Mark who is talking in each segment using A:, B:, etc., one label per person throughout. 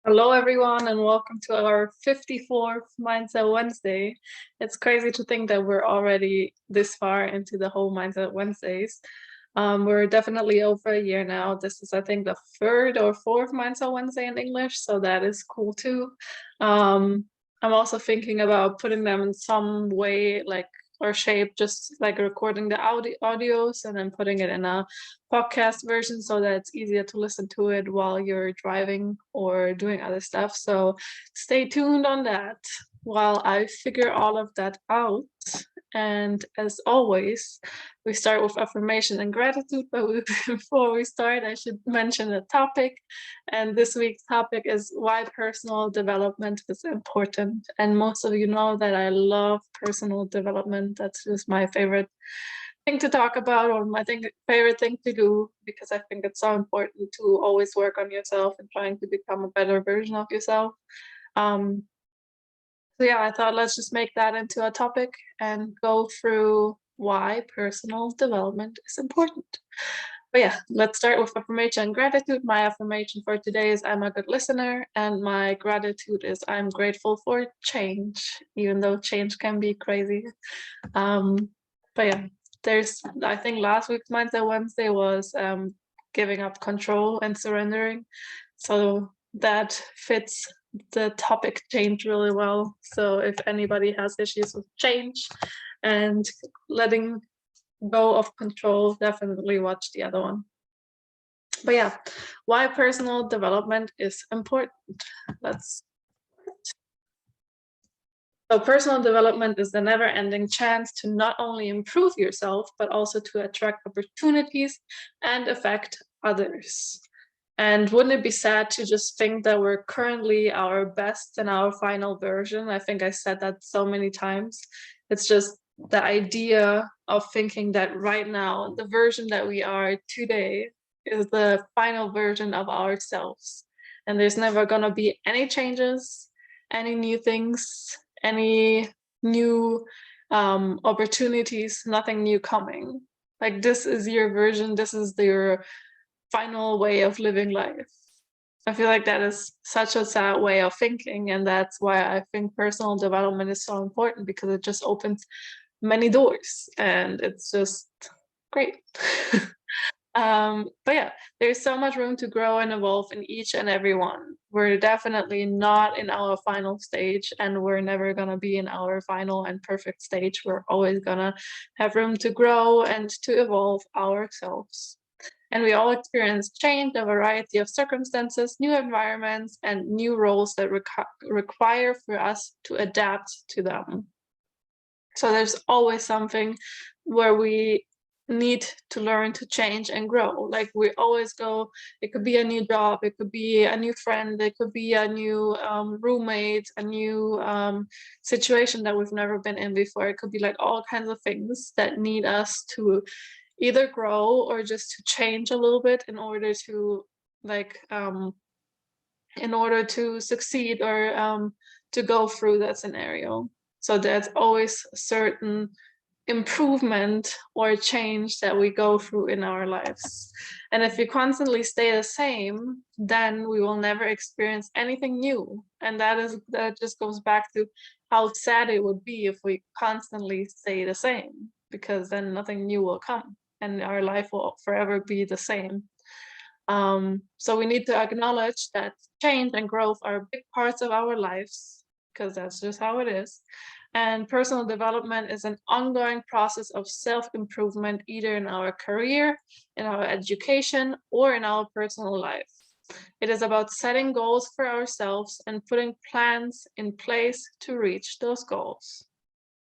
A: Hello, everyone, and welcome to our 54th Mindset Wednesday. It's crazy to think that we're already this far into the whole Mindset Wednesdays. We're definitely over a year now. This is, I think, the third or fourth Mindset Wednesday in English, so that is cool too. Um, I'm also thinking about putting them in some way, like or shape, just like recording the audios and then putting it in a podcast version so that it's easier to listen to it while you're driving or doing other stuff. So stay tuned on that while I figure all of that out. And as always, we start with affirmation and gratitude. But before we start, I should mention the topic. And this week's topic is why personal development is important. And most of you know that I love personal development. That's just my favorite thing to talk about, or my favorite thing to do, because I think it's so important to always work on yourself and trying to become a better version of yourself. Um, so yeah, I thought let's just make that into a topic and go through why personal development is important. But yeah, let's start with affirmation and gratitude. My affirmation for today is I'm a good listener, and my gratitude is I'm grateful for change, even though change can be crazy. Um, but yeah, I think last week's Mindset Wednesday was giving up control and surrendering. So that fits the topic change really well. So if anybody has issues with change and letting go of control, definitely watch the other one. But yeah, why personal development is important. Let's So personal development is the never-ending chance to not only improve yourself, but also to attract opportunities and affect others. And wouldn't it be sad to just think that we're currently our best and our final version? I think I said that so many times. It's just the idea of thinking that right now, the version that we are today is the final version of ourselves. And there's never going to be any changes, any new things, any new opportunities, nothing new coming. Like, this is your version, this is your final way of living life. I feel like that is such a sad way of thinking, and that's why I think personal development is so important, because it just opens many doors and it's just great. But yeah, there's so much room to grow and evolve in each and every one. We're definitely not in our final stage, and we're never gonna be in our final and perfect stage. We're always gonna have room to grow and to evolve ourselves. And we all experience change, a variety of circumstances, new environments, and new roles that require for us to adapt to them. So there's always something where we need to learn to change and grow. Like, we always go, it could be a new job, it could be a new friend, it could be a new roommate, a new situation that we've never been in before. It could be like all kinds of things that need us to either grow or just to change a little bit in order to like in order to succeed or to go through that scenario. So there's always a certain improvement or change that we go through in our lives. And if we constantly stay the same, then we will never experience anything new. And that just goes back to how sad it would be if we constantly stay the same, because then nothing new will come and our life will forever be the same. So we need to acknowledge that change and growth are big parts of our lives, because that's just how it is. And personal development is an ongoing process of self-improvement, either in our career, in our education, or in our personal life. It is about setting goals for ourselves and putting plans in place to reach those goals.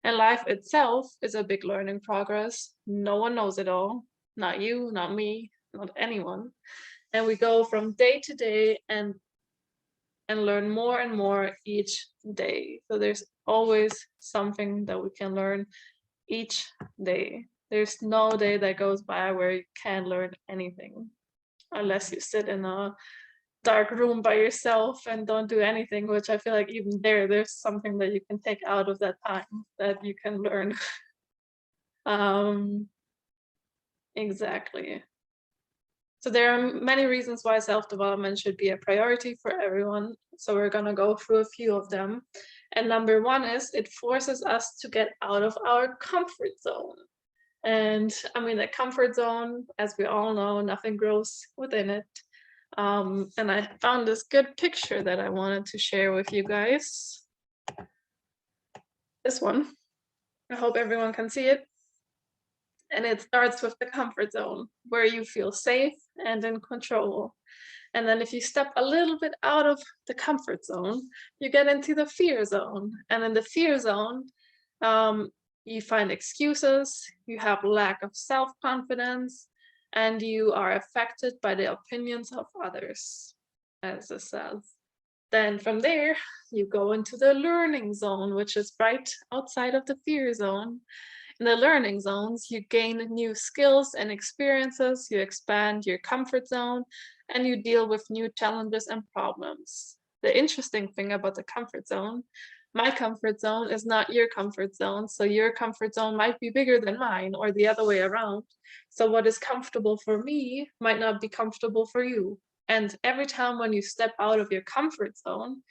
A: And life itself is a big learning progress. No one knows it all. Not you, not me, not anyone. And we go from day to day and learn more and more each day. So there's always something that we can learn each day. There's no day that goes by where you can't learn anything, unless you sit in a dark room by yourself and don't do anything, which I feel like even there's something that you can take out of that time that you can learn. um exactly. So there are many reasons why self-development should be a priority for everyone. So we're going to go through a few of them. And number one is it forces us to get out of our comfort zone. And I mean, the comfort zone, as we all know, nothing grows within it. And I found this good picture that I wanted to share with you guys. This one. I hope everyone can see it. And it starts with the comfort zone, where you feel safe and in control. And then if you step a little bit out of the comfort zone, you get into the fear zone. And in the fear zone, you find excuses, you have lack of self-confidence, and you are affected by the opinions of others, as it says. Then from there, you go into the learning zone, which is right outside of the fear zone. In the learning zones, you gain new skills and experiences, you expand your comfort zone, and you deal with new challenges and problems. The interesting thing about the comfort zone, my comfort zone is not your comfort zone. So your comfort zone might be bigger than mine or the other way around. So what is comfortable for me might not be comfortable for you. And every time when you step out of your comfort zone,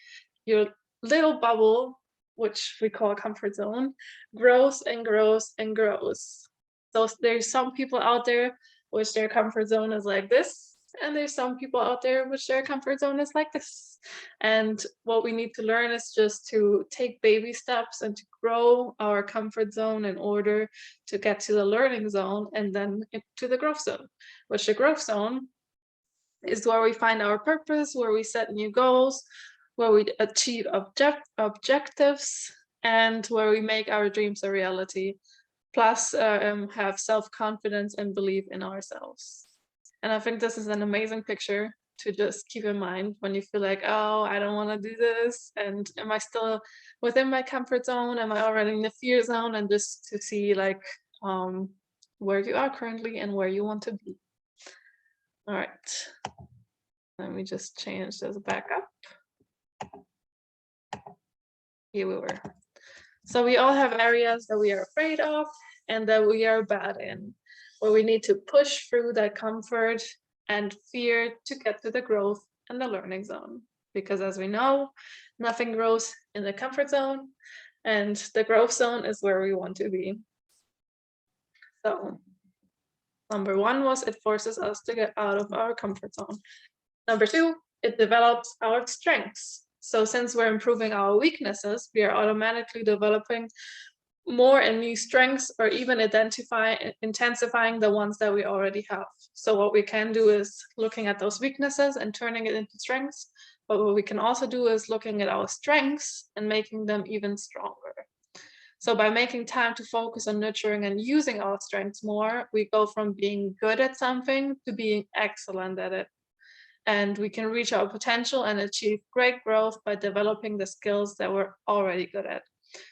A: your little bubble, which we call a comfort zone, grows and grows and grows. So there's some people out there which their comfort zone is like this, and there's some people out there which their comfort zone is like this. And what we need to learn is just to take baby steps and to grow our comfort zone in order to get to the learning zone and then into the growth zone, which the growth zone is where we find our purpose, where we set new goals, where we achieve objectives, and where we make our dreams a reality, plus have self-confidence and belief in ourselves. And I think this is an amazing picture to just keep in mind when you feel like, oh, I don't want to do this, and am I still within my comfort zone? Am I already in the fear zone? And just to see like where you are currently and where you want to be. All right, let me just change this back up. Here we were. So we all have areas that we are afraid of and that we are bad in, where we need to push through that comfort and fear to get to the growth and the learning zone. Because as we know, nothing grows in the comfort zone, and the growth zone is where we want to be. So number one was it forces us to get out of our comfort zone. Number two, it develops our strengths. So since we're improving our weaknesses, we are automatically developing more and new strengths, or even intensifying the ones that we already have. So what we can do is looking at those weaknesses and turning it into strengths. But what we can also do is looking at our strengths and making them even stronger. So by making time to focus on nurturing and using our strengths more, we go from being good at something to being excellent at it. And we can reach our potential and achieve great growth by developing the skills that we're already good at.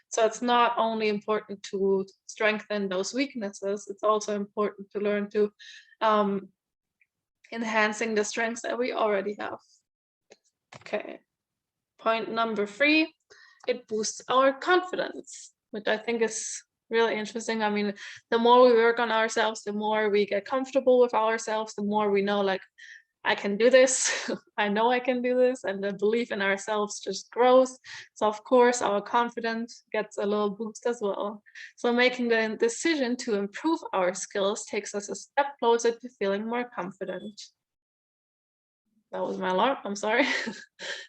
A: So it's not only important to strengthen those weaknesses, it's also important to learn to enhancing the strengths that we already have. Okay, point number three, it boosts our confidence, which I think is really interesting. I mean, the more we work on ourselves, the more we get comfortable with ourselves, the more we know like, I can do this, I know I can do this, and the belief in ourselves just grows. So of course, our confidence gets a little boost as well. So making the decision to improve our skills takes us a step closer to feeling more confident. That was my alarm, I'm sorry.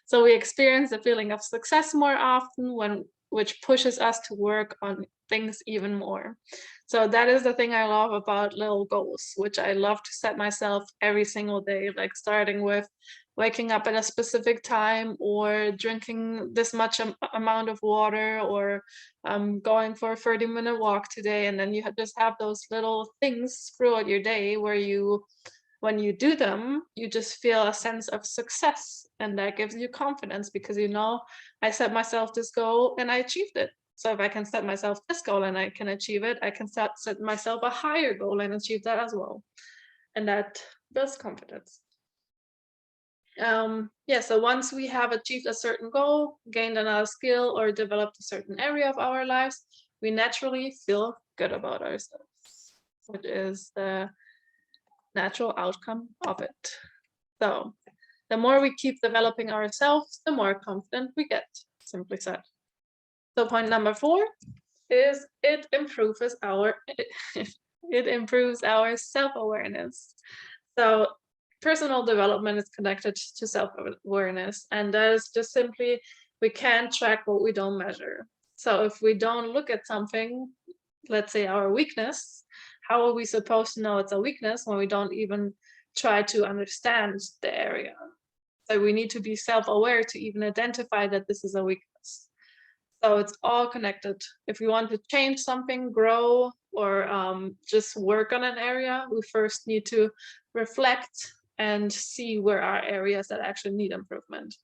A: So we experience the feeling of success more often, which pushes us to work on things even more. So that is the thing I love about little goals, which I love to set myself every single day, like starting with waking up at a specific time, or drinking this much amount of water, or going for a 30-minute walk today. And then you just have those little things throughout your day where when you do them, you just feel a sense of success, and that gives you confidence because you know, I set myself this goal and I achieved it. So if I can set myself this goal and I can achieve it, I can set myself a higher goal and achieve that as well. And that builds confidence. Yeah, so once we have achieved a certain goal, gained another skill, or developed a certain area of our lives, we naturally feel good about ourselves, which is the natural outcome of it. So the more we keep developing ourselves, the more confident we get, simply said. So point number 4 is it improves our it improves our self-awareness. So personal development is connected to self-awareness, and that is just simply we can't track what we don't measure. So if we don't look at something, let's say our weakness, how are we supposed to know it's a weakness when we don't even try to understand the area? So we need to be self-aware to even identify that this is a weakness. So it's all connected. If we want to change something, grow, or just work on an area, we first need to reflect and see where are areas that actually need improvement.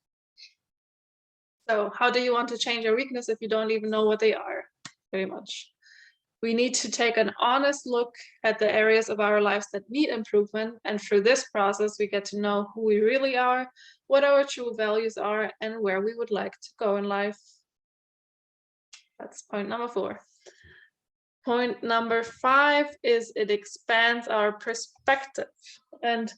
A: So how do you want to change your weakness if you don't even know what they are? Pretty much. We need to take an honest look at the areas of our lives that need improvement. And through this process, we get to know who we really are, what our true values are, and where we would like to go in life. That's point number 4. Point number 5 is it expands our perspective. And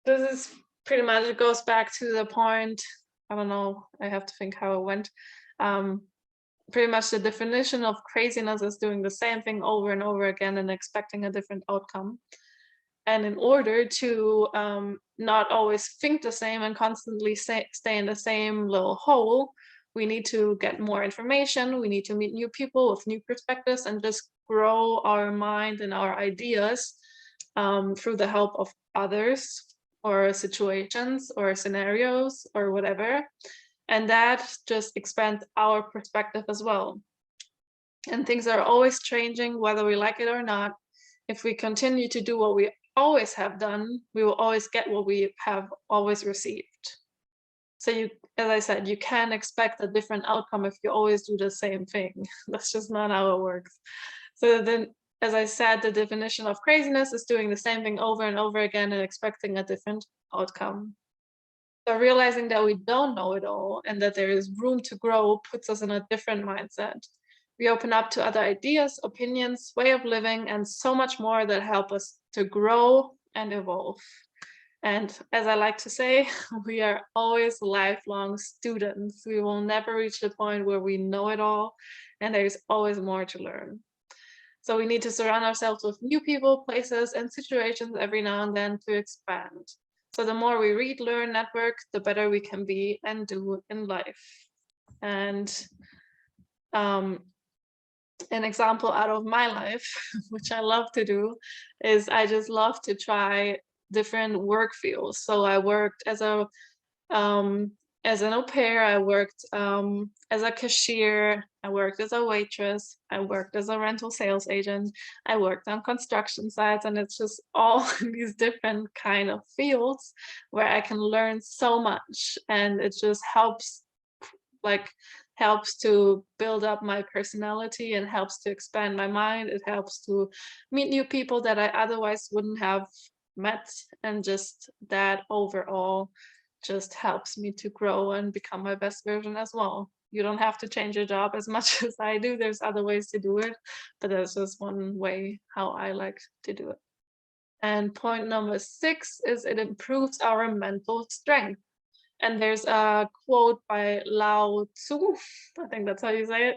A: this is pretty much, it goes back to the point, I don't know, I have to think how it went. Pretty much the definition of craziness is doing the same thing over and over again and expecting a different outcome. And in order to not always think the same and constantly stay in the same little hole, we need to get more information, we need to meet new people with new perspectives and just grow our mind and our ideas through the help of others or situations or scenarios or whatever. And that just expands our perspective as well. And things are always changing, whether we like it or not. If we continue to do what we always have done, we will always get what we have always received. So you, as I said, you can't expect a different outcome if you always do the same thing. That's just not how it works. So then, as I said, the definition of craziness is doing the same thing over and over again and expecting a different outcome. So realizing that we don't know it all and that there is room to grow puts us in a different mindset. We open up to other ideas, opinions, way of living, and so much more that help us to grow and evolve. And as I like to say, we are always lifelong students. We will never reach the point where we know it all, and there's always more to learn. So we need to surround ourselves with new people, places, and situations every now and then to expand. So the more we read, learn, network, the better we can be and do in life. And an example out of my life, which I love to do, is I just love to try different work fields. So I worked as an au pair, I worked as a cashier, I worked as a waitress, I worked as a rental sales agent, I worked on construction sites, and it's just all these different kind of fields where I can learn so much, and it just helps to build up my personality and helps to expand my mind. It helps to meet new people that I otherwise wouldn't have met, and just that overall just helps me to grow and become my best version as well. You don't have to change your job as much as I do. There's other ways to do it, but that's just one way how I like to do it. And point number 6 is it improves our mental strength. And there's a quote by Lao Tzu, I think that's how you say it.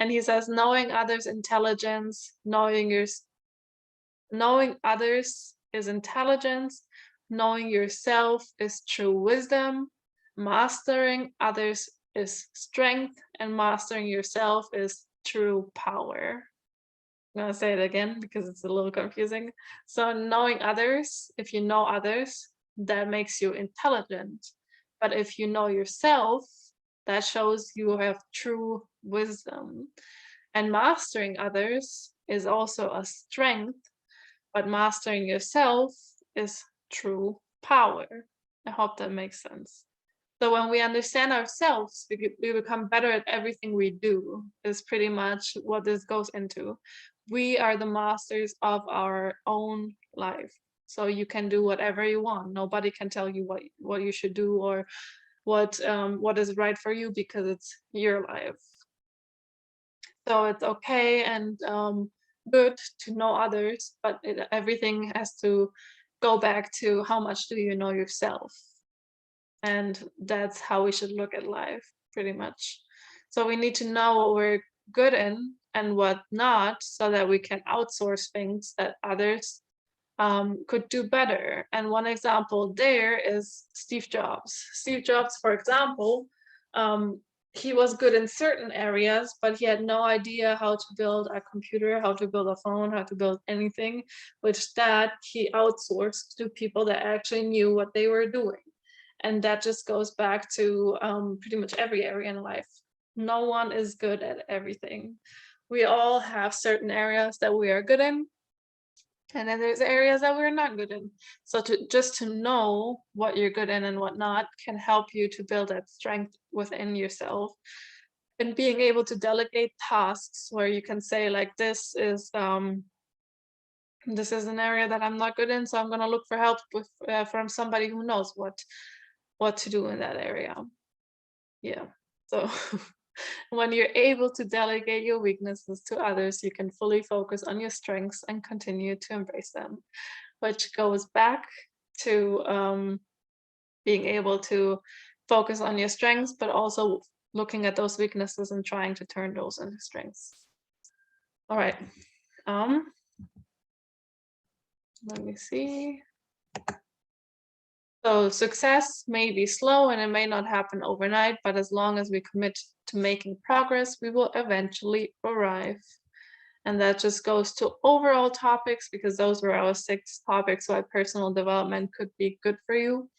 A: And he says, knowing others' intelligence, knowing others is intelligence, knowing yourself is true wisdom, mastering others is strength, and mastering yourself is true power. I'm gonna say it again because it's a little confusing. So knowing others, if you know others, that makes you intelligent. But if you know yourself, that shows you have true wisdom. And mastering others is also a strength, but mastering yourself is true power. I hope that makes sense. So when we understand ourselves, we become better at everything we do, is pretty much what this goes into. We are the masters of our own life. So you can do whatever you want. Nobody can tell you what you should do or what is right for you, because it's your life. So it's okay and good to know others, but everything has to go back to how much do you know yourself? And that's how we should look at life, pretty much. So we need to know what we're good in and what not, so that we can outsource things that others could do better. And one example there is Steve Jobs. Steve Jobs, for example, um, he was good in certain areas, but he had no idea how to build a computer, how to build a phone, how to build anything, which that he outsourced to people that actually knew what they were doing. And that just goes back to pretty much every area in life. No one is good at everything. We all have certain areas that we are good in, and then there's areas that we're not good in. So to know what you're good in and what not can help you to build that strength within yourself. And being able to delegate tasks where you can say like, this is an area that I'm not good in, so I'm gonna look for help with from somebody who knows what to do in that area. Yeah. So when you're able to delegate your weaknesses to others, you can fully focus on your strengths and continue to embrace them, which goes back to being able to focus on your strengths, but also looking at those weaknesses and trying to turn those into strengths. All right. Let me see. So success may be slow and it may not happen overnight, but as long as we commit to making progress, we will eventually arrive. And that just goes to overall topics, because those were our 6 topics why personal development could be good for you.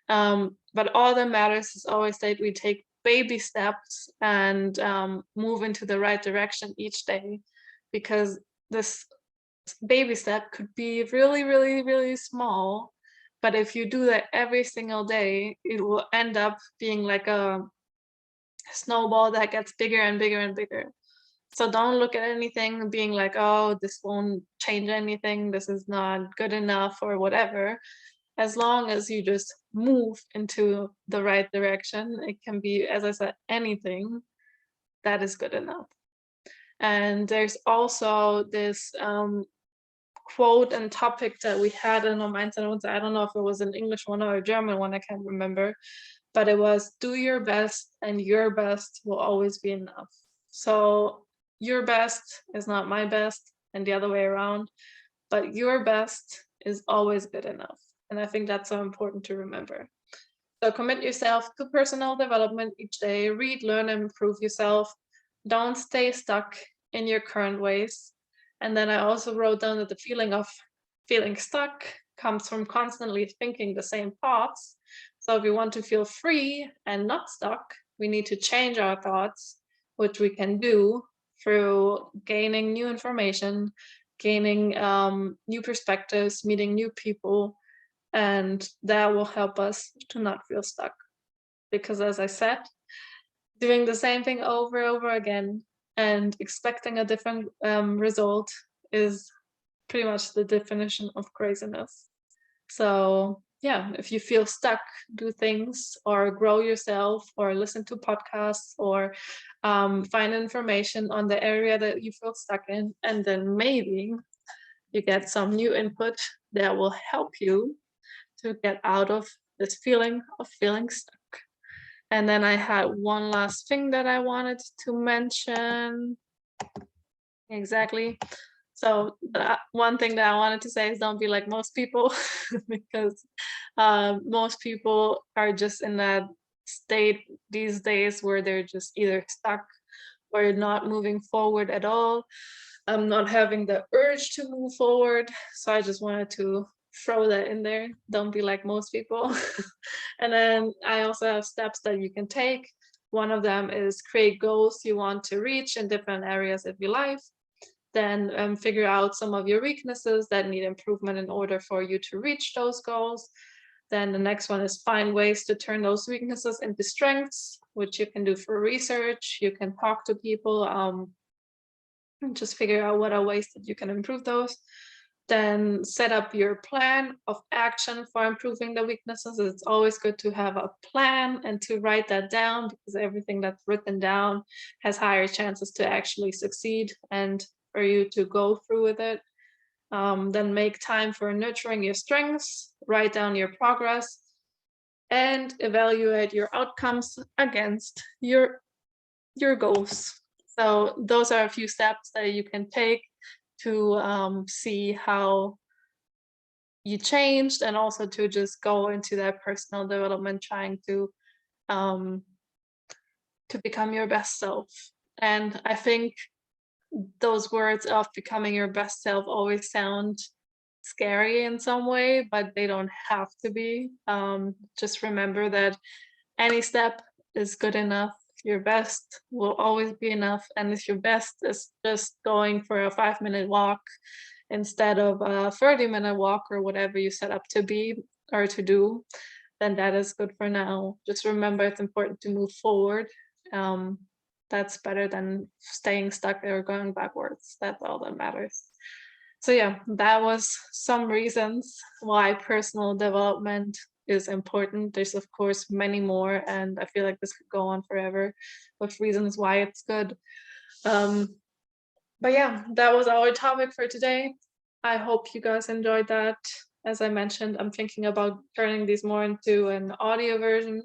A: But all that matters is always that we take baby steps and move into the right direction each day, because this baby step could be really, really, really small. But if you do that every single day, it will end up being like a snowball that gets bigger and bigger and bigger. So don't look at anything being like, oh, this won't change anything, this is not good enough or whatever. As long as you just move into the right direction, it can be, as I said, anything that is good enough. And there's also this quote and topic that we had in our mindset ones. I don't know if it was an English one or a German one, I can't remember, but it was, do your best and your best will always be enough. So your best is not my best and the other way around, but your best is always good enough. And I think that's so important to remember. So commit yourself to personal development each day, read, learn, and improve yourself. Don't stay stuck in your current ways. And then I also wrote down that the feeling of feeling stuck comes from constantly thinking the same thoughts. So if we want to feel free and not stuck, we need to change our thoughts, which we can do through gaining new information, gaining new perspectives, meeting new people, and that will help us to not feel stuck. Because as I said, doing the same thing over and over again and expecting a different result is pretty much the definition of craziness. So yeah, if you feel stuck, do things or grow yourself or listen to podcasts or find information on the area that you feel stuck in, and then maybe you get some new input that will help you to get out of this feeling of feeling stuck. And then I had one last thing that I wanted to mention. Exactly. So one thing that I wanted to say is don't be like most people, because most people are just in that state these days where they're just either stuck or not moving forward at all. I'm not having the urge to move forward. So I just wanted to throw that in there. Don't be like most people. And then I also have steps that you can take. One of them is create goals you want to reach in different areas of your life. Then figure out some of your weaknesses that need improvement in order for you to reach those goals. Then the next one is find ways to turn those weaknesses into strengths, which you can do for research. You can talk to people, and just figure out what are ways that you can improve those. Then set up your plan of action for improving the weaknesses. It's always good to have a plan and to write that down, because everything that's written down has higher chances to actually succeed and for you to go through with it. Then make time for nurturing your strengths, write down your progress, and evaluate your outcomes against your goals. So those are a few steps that you can take to see how you changed, and also to just go into that personal development, trying um, to become your best self. And I think those words of becoming your best self always sound scary in some way, but they don't have to be. Just remember that any step is good enough. Your best will always be enough. And if your best is just going for a 5-minute walk instead of a 30-minute walk, or whatever you set up to be or to do, then that is good for now. Just remember, it's important to move forward. Um, that's better than staying stuck or going backwards. That's all that matters. So yeah, that was some reasons why personal development is important. There's of course many more, and I feel like this could go on forever with reasons why it's good. Um, but yeah, that was our topic for today. I hope you guys enjoyed that. As I mentioned, I'm thinking about turning these more into an audio version.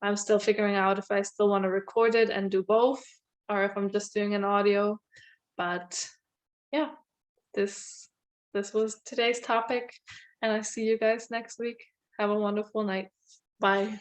A: I'm still figuring out if I still want to record it and do both, or if I'm just doing an audio. But yeah, this was today's topic, and I see you guys next week. Have a wonderful night. Bye.